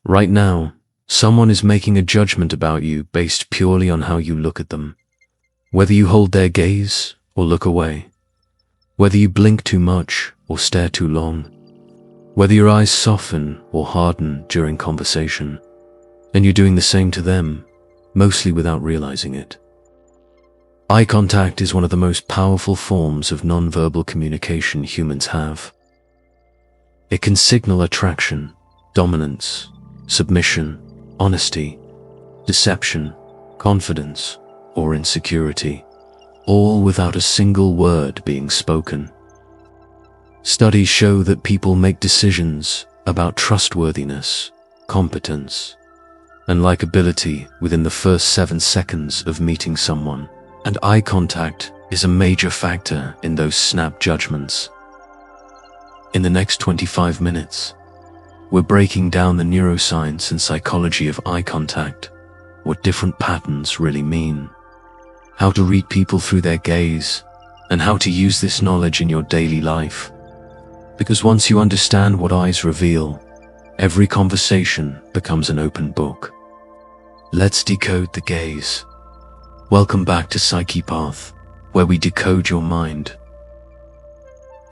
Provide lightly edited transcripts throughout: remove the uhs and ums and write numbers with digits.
Right now, someone is making a judgment about you based purely on how you look at them. Whether you hold their gaze or look away. Whether you blink too much or stare too long. Whether your eyes soften or harden during conversation. And you're doing the same to them, mostly without realizing it. Eye contact is one of the most powerful forms of nonverbal communication humans have. It can signal attraction, dominance, submission, honesty, deception, confidence, or insecurity, all without a single word being spoken. Studies show that people make decisions about trustworthiness, competence, and likability within the first 7 seconds of meeting someone, and eye contact is a major factor in those snap judgments. In the next 25 minutes, we're breaking down the neuroscience and psychology of eye contact, what different patterns really mean, how to read people through their gaze, and how to use this knowledge in your daily life. Because once you understand what eyes reveal, every conversation becomes an open book. Let's decode the gaze. Welcome back to Psyche Path, where we decode your mind.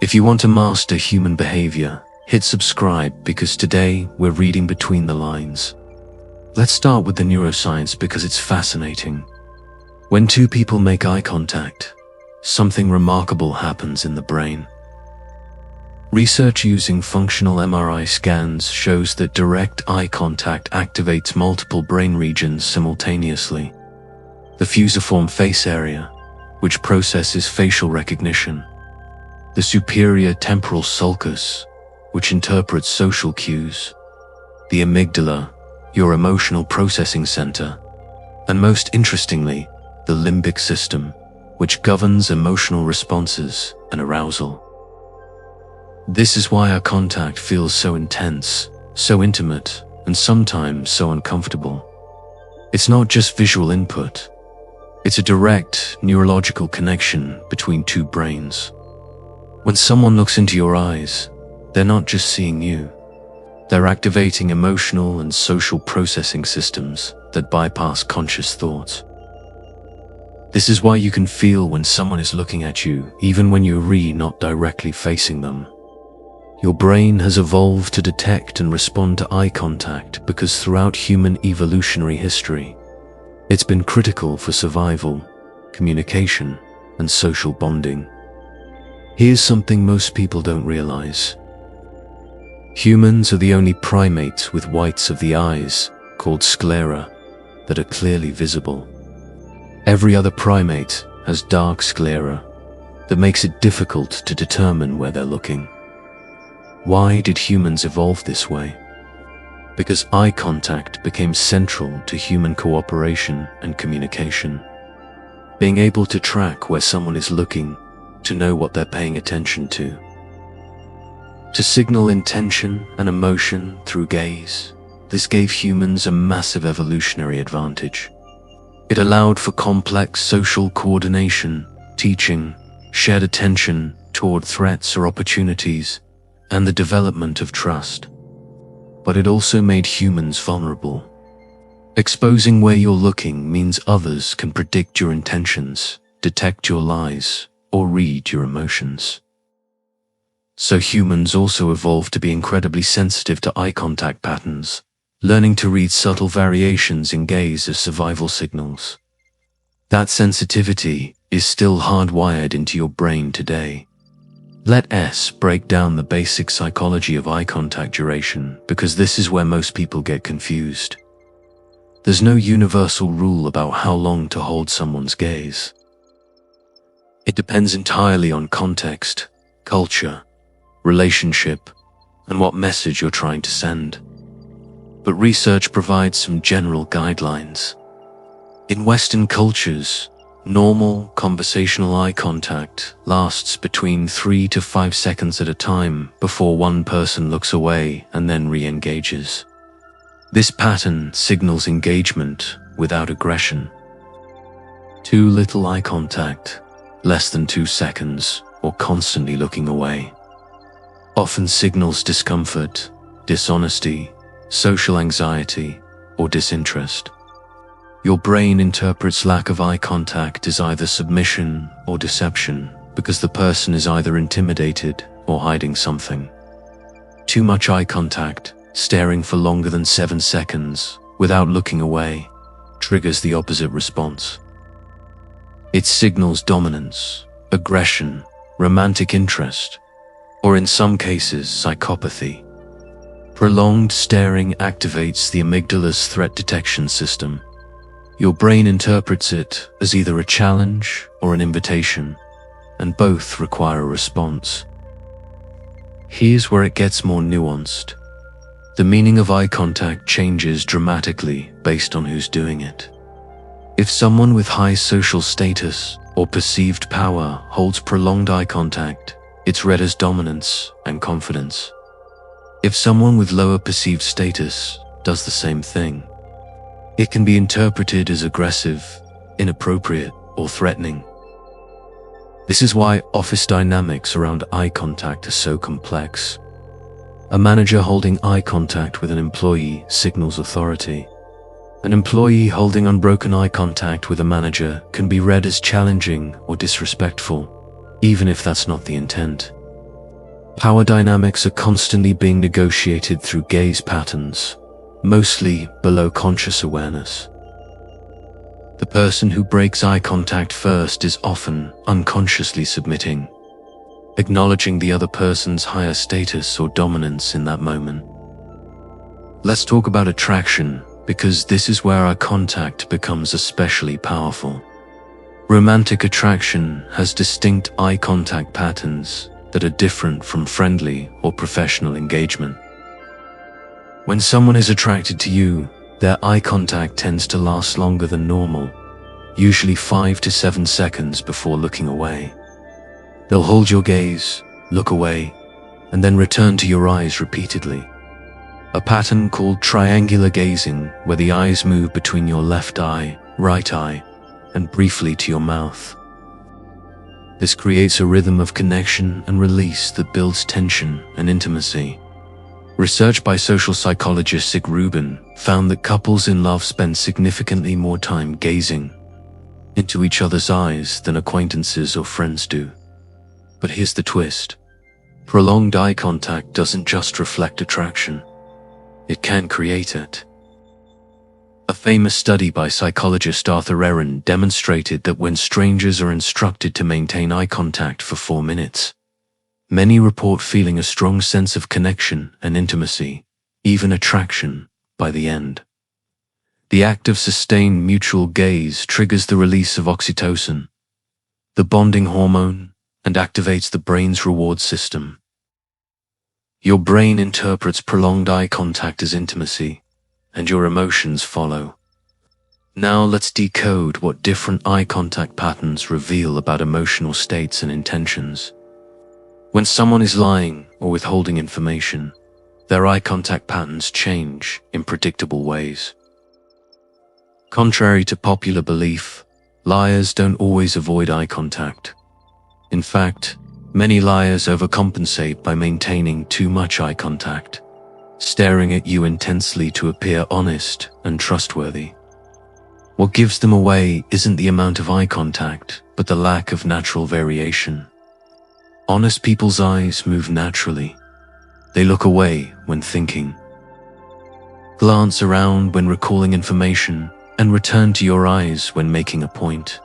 If you want to master human behavior, hit subscribe because today we're reading between the lines. Let's start with the neuroscience because it's fascinating. When two people make eye contact, something remarkable happens in the brain. Research using functional MRI scans shows that direct eye contact activates multiple brain regions simultaneously. The fusiform face area, which processes facial recognition. The superior temporal sulcus, which interprets social cues. The amygdala, your emotional processing center. And most interestingly, the limbic system, which governs emotional responses and arousal. This is why our contact feels so intense, so intimate, and sometimes so uncomfortable. It's not just visual input. It's a direct neurological connection between two brains. When someone looks into your eyes, they're not just seeing you. They're activating emotional and social processing systems that bypass conscious thought. This is why you can feel when someone is looking at you, even when you're not directly facing them. Your brain has evolved to detect and respond to eye contact because throughout human evolutionary history, it's been critical for survival, communication, and social bonding. Here's something most people don't realize. Humans are the only primates with whites of the eyes, called sclera, that are clearly visible. Every other primate has dark sclera that makes it difficult to determine where they're looking. Why did humans evolve this way? Because eye contact became central to human cooperation and communication. Being able to track where someone is looking, to know what they're paying attention to. To signal intention and emotion through gaze, this gave humans a massive evolutionary advantage. It allowed for complex social coordination, teaching, shared attention toward threats or opportunities, and the development of trust. But it also made humans vulnerable. Exposing where you're looking means others can predict your intentions, detect your lies, or read your emotions. So humans also evolved to be incredibly sensitive to eye contact patterns, learning to read subtle variations in gaze as survival signals. That sensitivity is still hardwired into your brain today. Let us break down the basic psychology of eye contact duration because this is where most people get confused. There's no universal rule about how long to hold someone's gaze. It depends entirely on context, culture, relationship, and what message you're trying to send. But research provides some general guidelines. In Western cultures, normal conversational eye contact lasts between 3 to 5 seconds at a time before one person looks away and then re-engages. This pattern signals engagement without aggression. Too little eye contact, less than 2 seconds, or constantly looking away, often signals discomfort, dishonesty, social anxiety, or disinterest. Your brain interprets lack of eye contact as either submission or deception because the person is either intimidated or hiding something. Too much eye contact, staring for longer than 7 seconds without looking away, triggers the opposite response. It signals dominance, aggression, romantic interest, or in some cases, psychopathy. Prolonged staring activates the amygdala's threat detection system. Your brain interprets it as either a challenge or an invitation, and both require a response. Here's where it gets more nuanced. The meaning of eye contact changes dramatically based on who's doing it. If someone with high social status or perceived power holds prolonged eye contact, it's read as dominance and confidence. If someone with lower perceived status does the same thing, it can be interpreted as aggressive, inappropriate, or threatening. This is why office dynamics around eye contact are so complex. A manager holding eye contact with an employee signals authority. An employee holding unbroken eye contact with a manager can be read as challenging or disrespectful, even if that's not the intent. Power dynamics are constantly being negotiated through gaze patterns, mostly below conscious awareness. The person who breaks eye contact first is often unconsciously submitting, acknowledging the other person's higher status or dominance in that moment. Let's talk about attraction, because this is where eye contact becomes especially powerful. Romantic attraction has distinct eye contact patterns that are different from friendly or professional engagement. When someone is attracted to you, their eye contact tends to last longer than normal, usually 5 to 7 seconds before looking away. They'll hold your gaze, look away, and then return to your eyes repeatedly. A pattern called triangular gazing, where the eyes move between your left eye, right eye, and briefly to your mouth. This creates a rhythm of connection and release that builds tension and intimacy. Research by social psychologist Sig Rubin found that couples in love spend significantly more time gazing into each other's eyes than acquaintances or friends do. But here's the twist. Prolonged eye contact doesn't just reflect attraction. It can create it. A famous study by psychologist Arthur Aaron demonstrated that when strangers are instructed to maintain eye contact for 4 minutes, many report feeling a strong sense of connection and intimacy, even attraction, by the end. The act of sustained mutual gaze triggers the release of oxytocin, the bonding hormone, and activates the brain's reward system. Your brain interprets prolonged eye contact as intimacy, and your emotions follow. Now let's decode what different eye contact patterns reveal about emotional states and intentions. When someone is lying or withholding information, their eye contact patterns change in predictable ways. Contrary to popular belief, liars don't always avoid eye contact. In fact, many liars overcompensate by maintaining too much eye contact, staring at you intensely to appear honest and trustworthy. What gives them away isn't the amount of eye contact, but the lack of natural variation. Honest people's eyes move naturally. They look away when thinking, glance around when recalling information, and return to your eyes when making a point.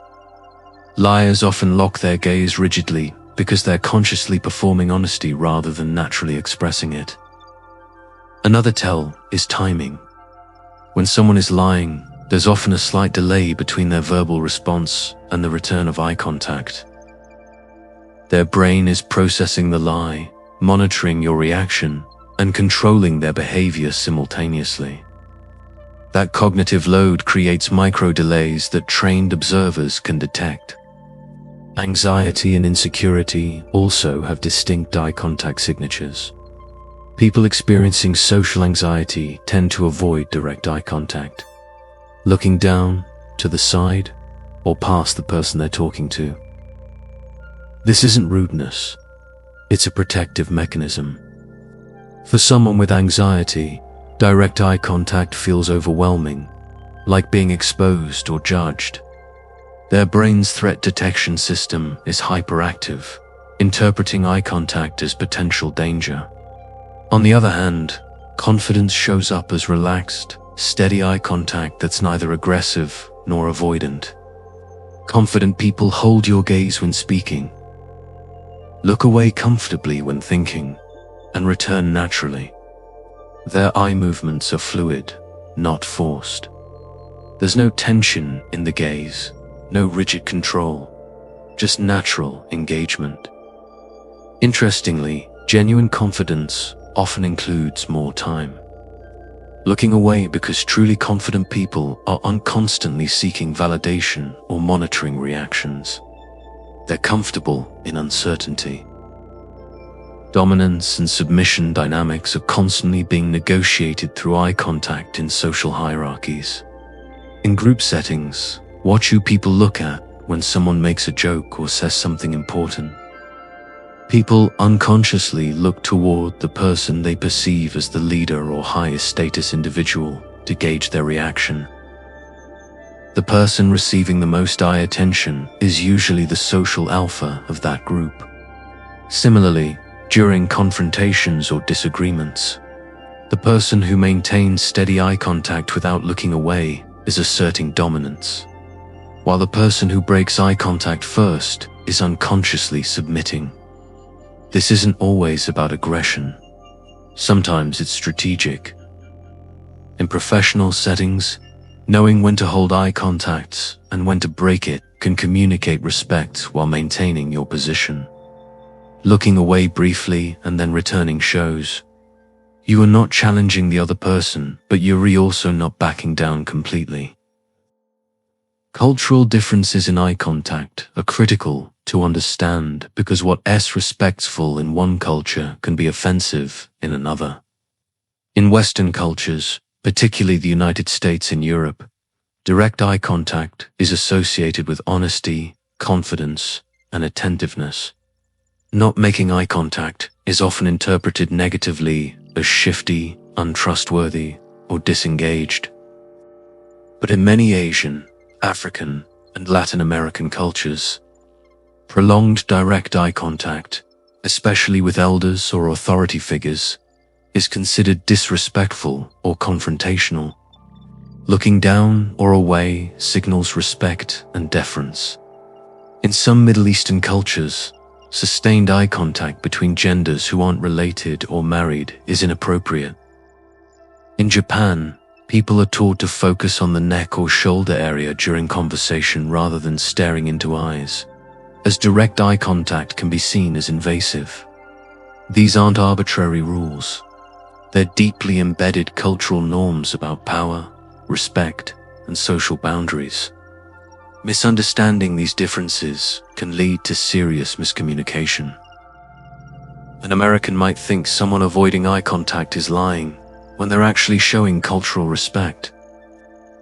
Liars often lock their gaze rigidly because they're consciously performing honesty rather than naturally expressing it. Another tell is timing. When someone is lying, there's often a slight delay between their verbal response and the return of eye contact. Their brain is processing the lie, monitoring your reaction, and controlling their behavior simultaneously. That cognitive load creates micro-delays that trained observers can detect. Anxiety and insecurity also have distinct eye contact signatures. People experiencing social anxiety tend to avoid direct eye contact, looking down, to the side, or past the person they're talking to. This isn't rudeness. It's a protective mechanism. For someone with anxiety, Direct eye contact feels overwhelming, like being exposed or judged. Their brain's threat detection system is hyperactive, interpreting eye contact as potential danger. On the other hand, confidence shows up as relaxed, steady eye contact that's neither aggressive nor avoidant. Confident people hold your gaze when speaking, look away comfortably when thinking, and return naturally. Their eye movements are fluid, not forced. There's no tension in the gaze, no rigid control, just natural engagement. Interestingly, genuine confidence often includes more time. Looking away because truly confident people are constantly seeking validation or monitoring reactions. They're comfortable in uncertainty. Dominance and submission dynamics are constantly being negotiated through eye contact in social hierarchies. In group settings, watch who people look at when someone makes a joke or says something important. People unconsciously look toward the person they perceive as the leader or highest status individual to gauge their reaction. The person receiving the most eye attention is usually the social alpha of that group. Similarly, during confrontations or disagreements, the person who maintains steady eye contact without looking away is asserting dominance, while the person who breaks eye contact first is unconsciously submitting. This isn't always about aggression. Sometimes it's strategic. In professional settings, knowing when to hold eye contact and when to break it can communicate respect while maintaining your position. Looking away briefly and then returning shows you are not challenging the other person, but you're also not backing down completely. Cultural differences in eye contact are critical to understand because what's respectful in one culture can be offensive in another. In Western cultures, particularly the United States and Europe, direct eye contact is associated with honesty, confidence, and attentiveness. Not making eye contact is often interpreted negatively as shifty, untrustworthy, or disengaged. But in many Asian, African, and Latin American cultures, prolonged direct eye contact, especially with elders or authority figures, is considered disrespectful or confrontational. Looking down or away signals respect and deference. In some Middle Eastern cultures, sustained eye contact between genders who aren't related or married is inappropriate. In Japan, people are taught to focus on the neck or shoulder area during conversation rather than staring into eyes, as direct eye contact can be seen as invasive. These aren't arbitrary rules. They're deeply embedded cultural norms about power, respect, and social boundaries. Misunderstanding these differences can lead to serious miscommunication. An American might think someone avoiding eye contact is lying when they're actually showing cultural respect.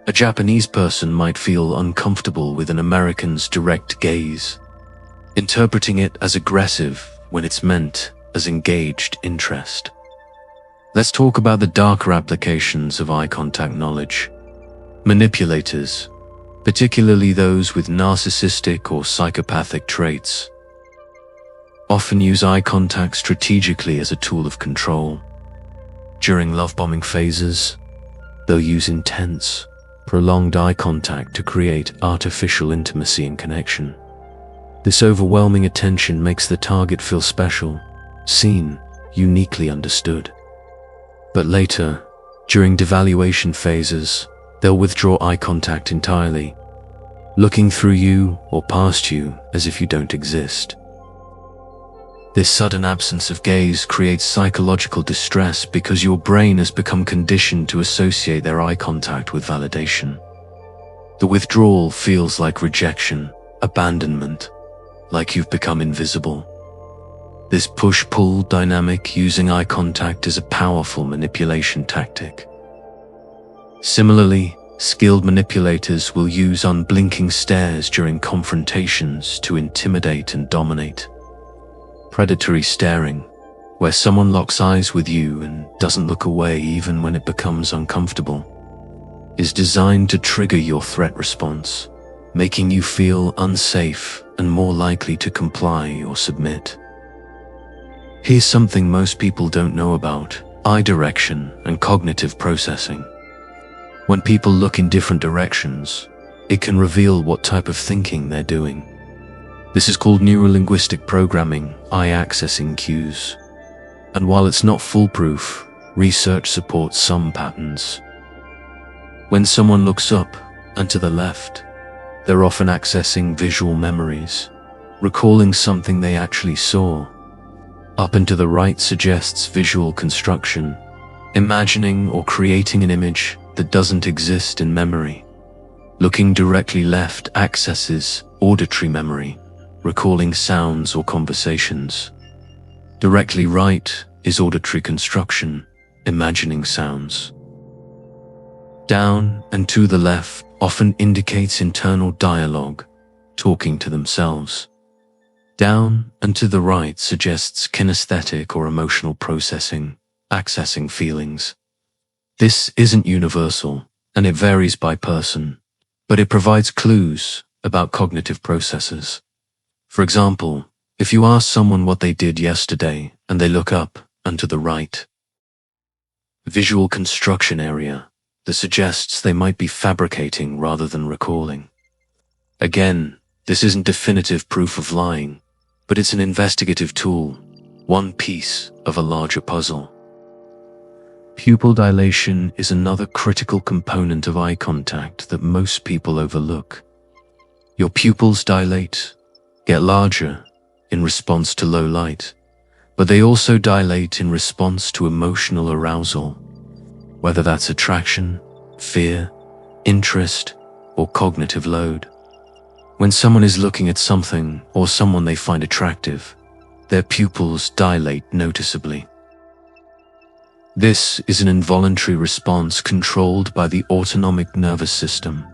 A Japanese person might feel uncomfortable with an American's direct gaze, interpreting it as aggressive when it's meant as engaged interest. Let's talk about the darker applications of eye contact knowledge. Manipulators, particularly those with narcissistic or psychopathic traits, often use eye contact strategically as a tool of control. During love-bombing phases, they'll use intense, prolonged eye contact to create artificial intimacy and connection. This overwhelming attention makes the target feel special, seen, uniquely understood. But later, during devaluation phases, they'll withdraw eye contact entirely, looking through you or past you as if you don't exist. This sudden absence of gaze creates psychological distress because your brain has become conditioned to associate their eye contact with validation. The withdrawal feels like rejection, abandonment, like you've become invisible. This push-pull dynamic using eye contact is a powerful manipulation tactic. Similarly, skilled manipulators will use unblinking stares during confrontations to intimidate and dominate. Predatory staring, where someone locks eyes with you and doesn't look away even when it becomes uncomfortable, is designed to trigger your threat response, making you feel unsafe and more likely to comply or submit. Here's something most people don't know about eye direction and cognitive processing. When people look in different directions, it can reveal what type of thinking they're doing. This is called neurolinguistic programming, eye accessing cues. And while it's not foolproof, research supports some patterns. When someone looks up and to the left, they're often accessing visual memories, recalling something they actually saw. Up and to the right suggests visual construction, imagining or creating an image that doesn't exist in memory. Looking directly left accesses auditory memory, recalling sounds or conversations. Directly right is auditory construction, imagining sounds. Down and to the left often indicates internal dialogue, talking to themselves. Down and to the right suggests kinesthetic or emotional processing, accessing feelings. This isn't universal, and it varies by person, but it provides clues about cognitive processes. For example, if you ask someone what they did yesterday and they look up and to the right, visual construction area, that suggests they might be fabricating rather than recalling. Again, this isn't definitive proof of lying, but it's an investigative tool, one piece of a larger puzzle. Pupil dilation is another critical component of eye contact that most people overlook. Your pupils dilate, get larger in response to low light, but they also dilate in response to emotional arousal, whether that's attraction, fear, interest, or cognitive load. When someone is looking at something or someone they find attractive, their pupils dilate noticeably. This is an involuntary response controlled by the autonomic nervous system.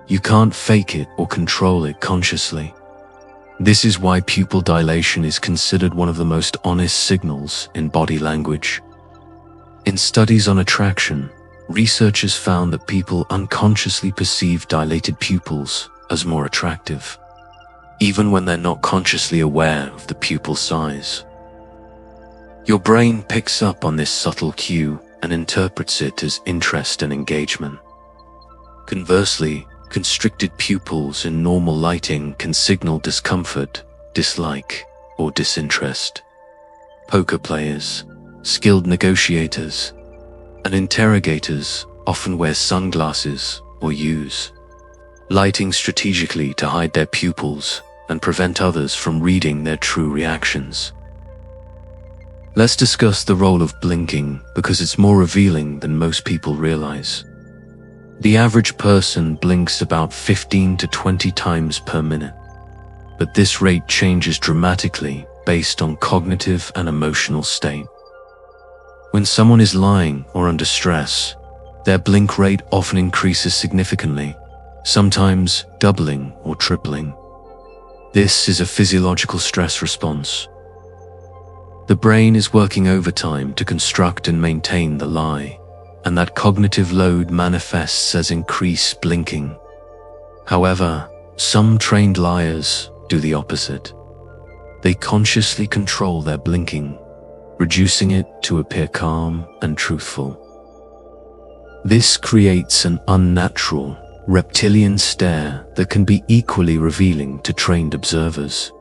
You can't fake it or control it consciously. This is why pupil dilation is considered one of the most honest signals in body language. In studies on attraction, researchers found that people unconsciously perceive dilated pupils as more attractive, even when they're not consciously aware of the pupil size. Your brain picks up on this subtle cue and interprets it as interest and engagement. Conversely, constricted pupils in normal lighting can signal discomfort, dislike, or disinterest. Poker players, skilled negotiators, and interrogators often wear sunglasses or use lighting strategically to hide their pupils and prevent others from reading their true reactions. Let's discuss the role of blinking because it's more revealing than most people realize. The average person blinks about 15 to 20 times per minute, but this rate changes dramatically based on cognitive and emotional state. When someone is lying or under stress, their blink rate often increases significantly, sometimes doubling or tripling. This is a physiological stress response. The brain is working overtime to construct and maintain the lie, and that cognitive load manifests as increased blinking. However, some trained liars do the opposite. They consciously control their blinking, reducing it to appear calm and truthful. This creates an unnatural, reptilian stare that can be equally revealing to trained observers.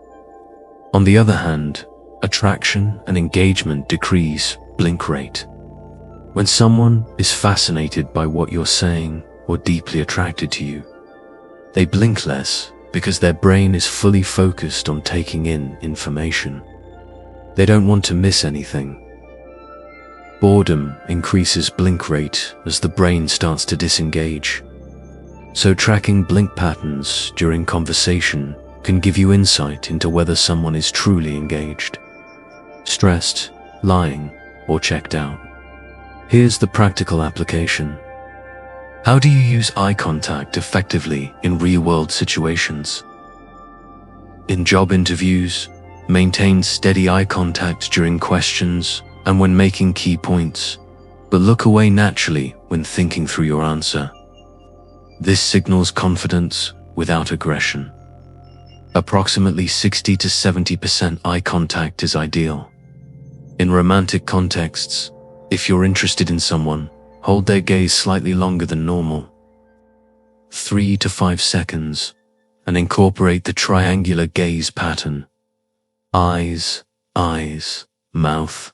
On the other hand, attraction and engagement decrease blink rate. When someone is fascinated by what you're saying or deeply attracted to you, they blink less because their brain is fully focused on taking in information. They don't want to miss anything. Boredom increases blink rate as the brain starts to disengage. So tracking blink patterns during conversation can give you insight into whether someone is truly engaged, stressed, lying, or checked out. Here's the practical application. How do you use eye contact effectively in real-world situations? In job interviews, Maintain steady eye contact during questions and when making key points, but look away naturally when thinking through your answer. This signals confidence without aggression. Approximately 60 to 70% eye contact is ideal. In romantic contexts, if you're interested in someone, hold their gaze slightly longer than normal, 3 to 5 seconds, and incorporate the triangular gaze pattern. Eyes, eyes, mouth.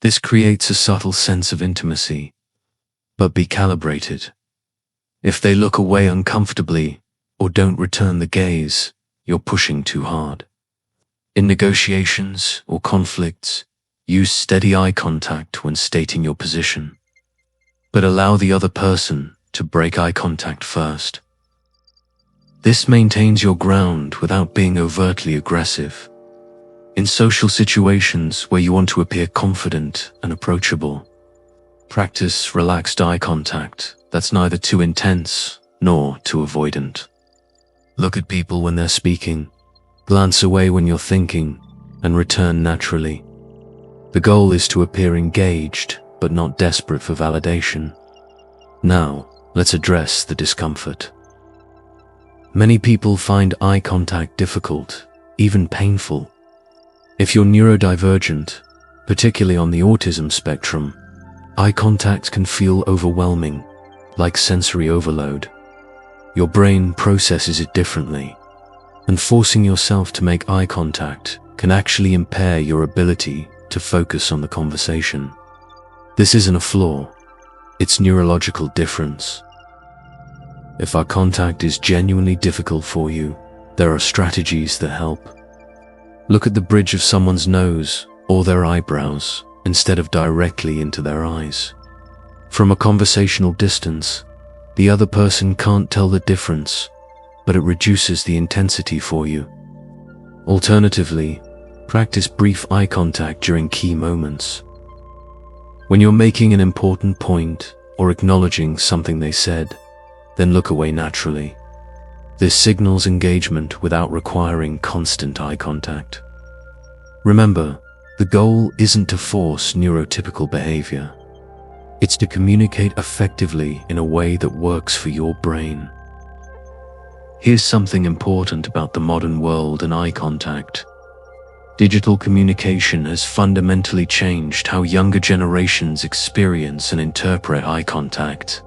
This creates a subtle sense of intimacy, but be calibrated. If they look away uncomfortably or don't return the gaze, you're pushing too hard. In negotiations or conflicts, use steady eye contact when stating your position, but allow the other person to break eye contact first. This maintains your ground without being overtly aggressive. In social situations where you want to appear confident and approachable, practice relaxed eye contact that's neither too intense nor too avoidant. Look at people when they're speaking, glance away when you're thinking, and return naturally. The goal is to appear engaged, but not desperate for validation. Now, let's address the discomfort. Many people find eye contact difficult, even painful. If you're neurodivergent, particularly on the autism spectrum, eye contact can feel overwhelming, like sensory overload. Your brain processes it differently, and forcing yourself to make eye contact can actually impair your ability to focus on the conversation. This isn't a flaw, it's neurological difference. If eye contact is genuinely difficult for you, there are strategies that help. Look at the bridge of someone's nose or their eyebrows instead of directly into their eyes. From a conversational distance, the other person can't tell the difference, but it reduces the intensity for you. Alternatively, practice brief eye contact during key moments. When you're making an important point or acknowledging something they said, then look away naturally. This signals engagement without requiring constant eye contact. Remember, the goal isn't to force neurotypical behavior. It's to communicate effectively in a way that works for your brain. Here's something important about the modern world and eye contact. Digital communication has fundamentally changed how younger generations experience and interpret eye contact.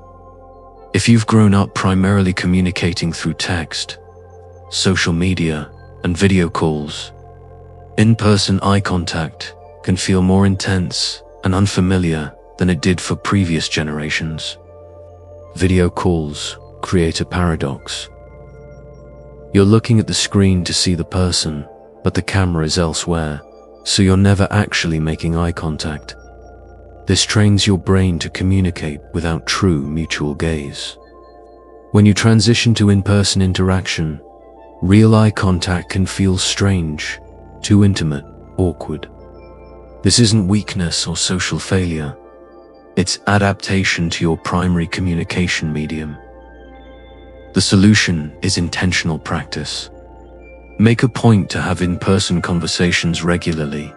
If you've grown up primarily communicating through text, social media, and video calls, in-person eye contact can feel more intense and unfamiliar than it did for previous generations. Video calls create a paradox. You're looking at the screen to see the person, but the camera is elsewhere, so you're never actually making eye contact. This trains your brain to communicate without true mutual gaze. When you transition to in-person interaction, real eye contact can feel strange, too intimate, awkward. This isn't weakness or social failure. It's adaptation to your primary communication medium. The solution is intentional practice. Make a point to have in-person conversations regularly.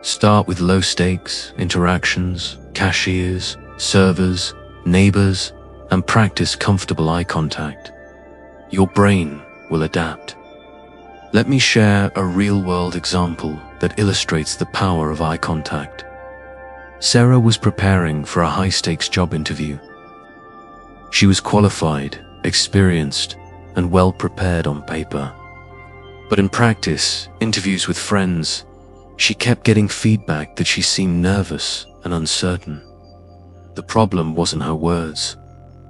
Start with low-stakes interactions, cashiers, servers, neighbors, and practice comfortable eye contact. Your brain will adapt. Let me share a real-world example that illustrates the power of eye contact. Sarah was preparing for a high-stakes job interview. She was qualified, experienced, and well-prepared on paper. But in practice, interviews with friends, she kept getting feedback that she seemed nervous and uncertain. The problem wasn't her words,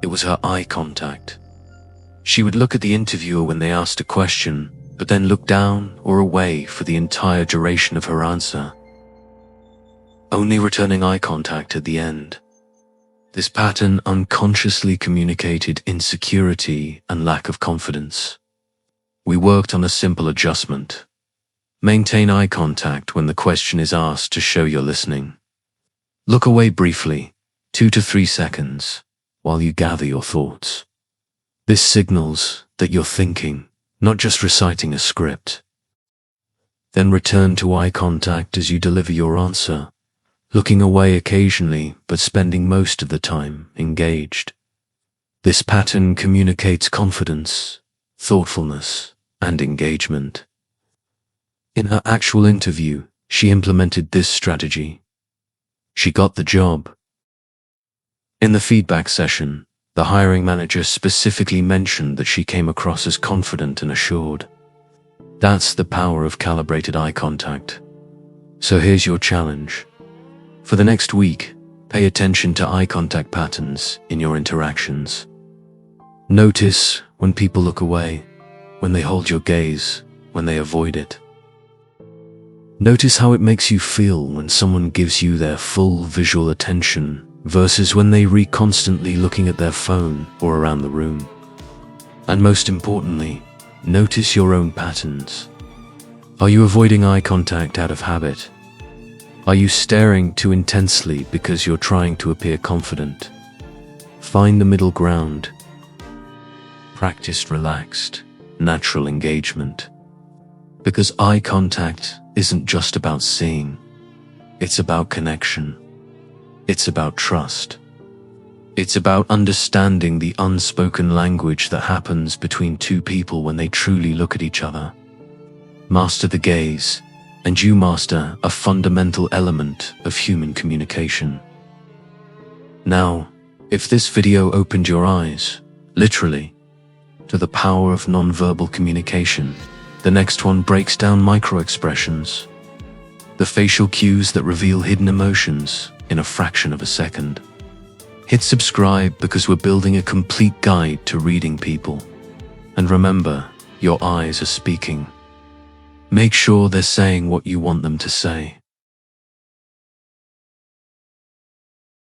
it was her eye contact. She would look at the interviewer when they asked a question, but then look down or away for the entire duration of her answer, only returning eye contact at the end. This pattern unconsciously communicated insecurity and lack of confidence. We worked on a simple adjustment. Maintain eye contact when the question is asked to show you're listening. Look away briefly, 2 to 3 seconds, while you gather your thoughts. This signals that you're thinking, not just reciting a script. Then return to eye contact as you deliver your answer, looking away occasionally but spending most of the time engaged. This pattern communicates confidence, thoughtfulness, and engagement. In her actual interview, she implemented this strategy. She got the job. In the feedback session, the hiring manager specifically mentioned that she came across as confident and assured. That's the power of calibrated eye contact. So here's your challenge. For the next week, pay attention to eye contact patterns in your interactions. Notice when people look away, when they hold your gaze, when they avoid it. Notice how it makes you feel when someone gives you their full visual attention versus when they read constantly looking at their phone or around the room. And most importantly, notice your own patterns. Are you avoiding eye contact out of habit? Are you staring too intensely because you're trying to appear confident? Find the middle ground. Practice relaxed, natural engagement. Because eye contact isn't just about seeing. It's about connection. It's about trust. It's about understanding the unspoken language that happens between two people when they truly look at each other. Master the gaze, and you master a fundamental element of human communication. Now, if this video opened your eyes, literally, to the power of nonverbal communication, the next one breaks down microexpressions, the facial cues that reveal hidden emotions in a fraction of a second. Hit subscribe because we're building a complete guide to reading people. And remember, your eyes are speaking. Make sure they're saying what you want them to say.